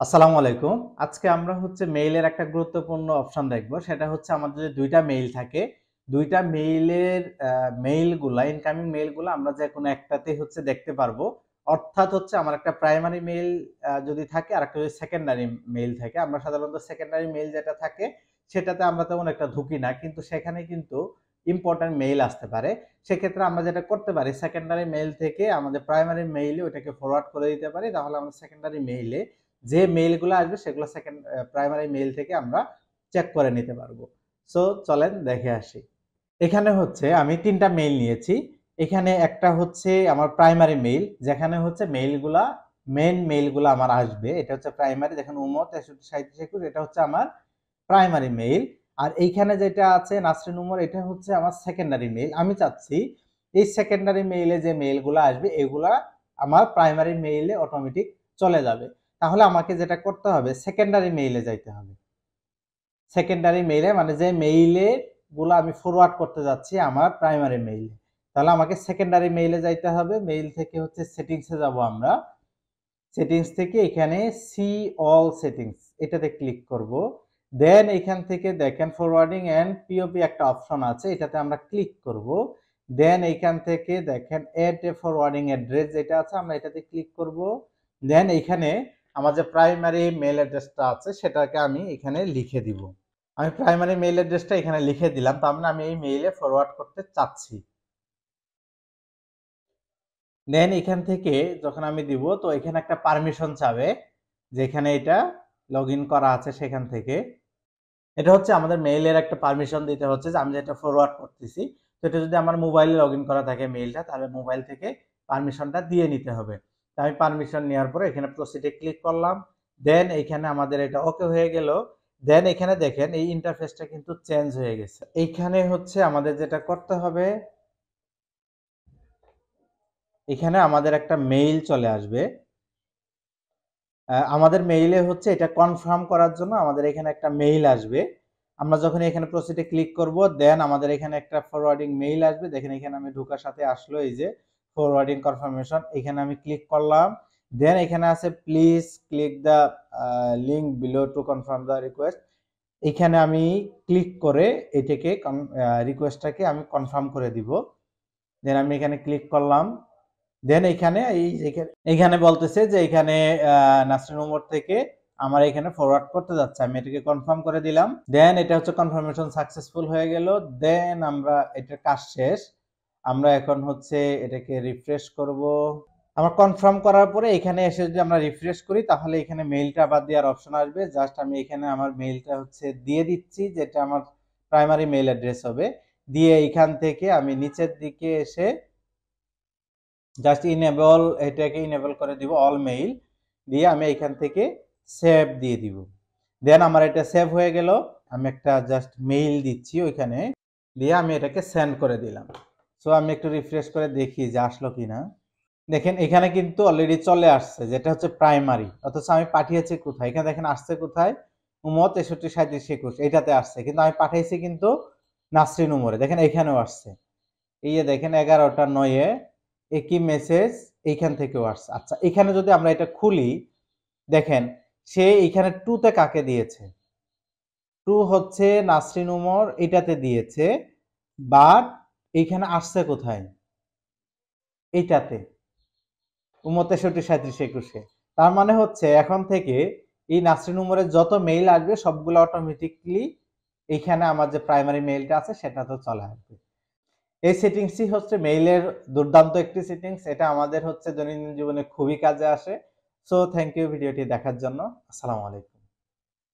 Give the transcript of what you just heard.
আসসালামু আলাইকুম। আজকে আমরা মেইলের একটা গুরুত্বপূর্ণ অপশন দেখব। সেটা আমাদের যদি ২ টা মেইল থাকে, ২ টা মেইলের মেইলগুলা ইনকামিং মেইলগুলা আমরা যেকোনো একটাতেই দেখতে পারবো। অর্থাৎ আমার একটা প্রাইমারি মেইল যদি থাকে আরেকটা যদি সেকেন্ডারি মেইল থাকে। আমরা সাধারণত সেকেন্ডারি মেইল যেটা থাকে সেটাতে আমরা তেমন একটা ঢুকি না। কিন্তু সেখানে কিন্তু ইম্পোর্টেন্ট মেইল আসতে পারে। সেক্ষেত্রে আমরা যেটা করতে পারি সেকেন্ডারি মেইল থেকে আমাদের প্রাইমারি মেইলে ওটাকে ফরওয়ার্ড করে দিতে পারি। তাহলে আমরা সেকেন্ডারি মেইলে যে মেইলগুলো আসবে সেগুলো প্রাইমারি মেইল থেকে আমরা চেক করে নিতে পারবো। সো চলেন দেখে আসি। এখানে আমি ৩ টা মেইল নিয়েছি। এখানে একটা আমার প্রাইমারি মেইল, যেখানে মেইলগুলা মেইন মেইলগুলা আমার আসবে। এটা প্রাইমারি, দেখেন উমর ৬৩-৩৭-২১ এটা আমার প্রাইমারি মেইল। আর এইখানে যেটা আছে নাসরিন উমর, এটা আমার সেকেন্ডারি মেইল। আমি চাচ্ছি এই সেকেন্ডারি মেইলে যে মেইলগুলা আসবে এগুলা আমার প্রাইমারি মেইলে অটোমেটিক চলে যাবে। তাহলে আমাকে যেটা করতে হবে সেকেন্ডারি মেইলে যাইতে হবে। সেকেন্ডারি মেইলে মানে যে মেইলে গুলো আমি ফরওয়ার্ড করতে যাচ্ছি আমার প্রাইমারি মেইলে, তাহলে আমাকে সেকেন্ডারি মেইলে যাইতে হবে। মেইল থেকে সেটিংসে যাব আমরা। সেটিংস থেকে এখানে সি অল সেটিংস এটাতে ক্লিক করব। দেন এখান থেকে দেখেন ফরওয়ার্ডিং এন্ড পিওপি একটা অপশন আছে, এটাতে আমরা ক্লিক করব। দেন এইখান থেকে দেখেন এড এ ফরওয়ার্ডিং অ্যাড্রেস যেটা আছে আমরা এটাতে ক্লিক করব। দেন এইখানে আমার যে প্রাইমারি মেইল অ্যাড্রেসটা আছে সেটাকে আমি এখানে লিখে দিব। আমি প্রাইমারি মেইল অ্যাড্রেসটা এখানে লিখে দিলাম, তার মানে আমি এই মেইলে ফরওয়ার্ড করতে চাচ্ছি। দেন এখান থেকে যখন আমি দিব তো এখানে একটা পারমিশন চাবে, যেখানে এটা লগইন করা আছে সেখান থেকে। এটা আমাদের মেইলের একটা পারমিশন দিতে হচ্ছে যে আমি যেটা ফরওয়ার্ড করতেছি, তো এটা যদি আমার মোবাইলে লগইন করা থাকে মেইলটা, তাহলে মোবাইল থেকে পারমিশনটা দিয়ে নিতে হবে। তো আমি পারমিশন নেওয়ার পরে এখানে প্রসিডে ক্লিক করলাম। দেন এখানে আমাদের এটা ওকে হয়ে গেল। দেন এখানে দেখেন এই ইন্টারফেসটা কিন্তু চেঞ্জ হয়ে গেছে। এইখানে আমাদের যেটা করতে হবে, এখানে আমাদের একটা মেইল চলে আসবে। আমাদের মেইলে এটা কনফার্ম করার জন্য আমাদের এখানে একটা মেইল আসবে। আমরা যখন এখানে প্রসিডে ক্লিক করব দেন আমাদের এখানে একটা ফরওয়ার্ডিং মেইল আসবে। দেখেন এখানে আমি ঢোকার সাথে আসলো এই যে ফরওয়ার্ডিং কনফার্মেশন, এখানে আমি ক্লিক করলাম। দেন এখানে আছে please click the link below to confirm the request. এখানে আমি ক্লিক করে এটাকে রিকোয়েস্টটাকে আমি কনফার্ম করে দিব। দেন আমি এখানে ক্লিক করলাম। দেন এখানে বলতেছে যে এখানে নাসরিন উমর থেকে আমার এখানে ফরওয়ার্ড করতে যাচ্ছে, আমি এটাকে কনফার্ম করে দিলাম। দেন এটা কনফার্মেশন সাকসেসফুল হয়ে গেল। দেন আমরা এটার কাজ শেষ। আমরা এখন এটাকে রিফ্রেশ করব। আমরা কনফার্ম করার পরে এখানে এসে যদি আমরা রিফ্রেশ করি তাহলে এখানে মেইলটা আবার দেওয়ার অপশন আসবে। জাস্ট আমি এখানে আমার মেইলটা দিয়ে দিচ্ছি, যেটা আমার প্রাইমারি মেইল অ্যাড্রেস হবে। দিয়ে এখান থেকে আমি নিচের দিকে এসে জাস্ট ইনেবল, এটাকে ইনেবল করে দিব অল মেইল দিয়ে আমি এখান থেকে সেভ দিয়ে দিব। দেন আমার এটা সেভ হয়ে গেল। আমি একটা জাস্ট মেইল দিচ্ছি ওইখানে, দিয়ে আমি এটাকে সেন্ড করে দিলাম। সো আমি একটু রিফ্রেশ করে দেখি যে আসলো কিনা। দেখেন এখানে কিন্তু অলরেডি চলে আসছে, যেটা প্রাইমারি, অথচ আমি পাঠিয়েছি কোথায়, এখানে দেখেন আসছে কোথায়, উমর ৬৩-৩৭-২১ এইটাতে আসছে, কিন্তু আমি পাঠাইছি কিন্তু নাসরিন উমরে। দেখেন এখানেও আসছে, এই যে দেখেন ১১টা ৯-এ একই মেসেজ এইখান থেকেও আসছে। আচ্ছা এখানে যদি আমরা এটা খুলি, দেখেন সে এইখানে টুতে কাকে দিয়েছে, টু নাসরিন উমর এটাতে দিয়েছে, বাট এইখানে আসছে কোথায়, এইটাতে উমর ৬৩-৩৭-২১-এ। তার মানে এখন থেকে এই নাসরিন উমরের যত মেইল আসবে সবগুলো অটোমেটিকলি এইখানে আমার যে প্রাইমারি মেইলটা আছে সেটাতে চলে আসবে। এই সেটিংসই মেইলের দুর্দান্ত একটি সেটিংস। এটা আমাদের দৈনন্দিন জীবনে খুবই কাজে আসে। সো থ্যাংক ইউ ভিডিওটি দেখার জন্য। আসসালামু আলাইকুম।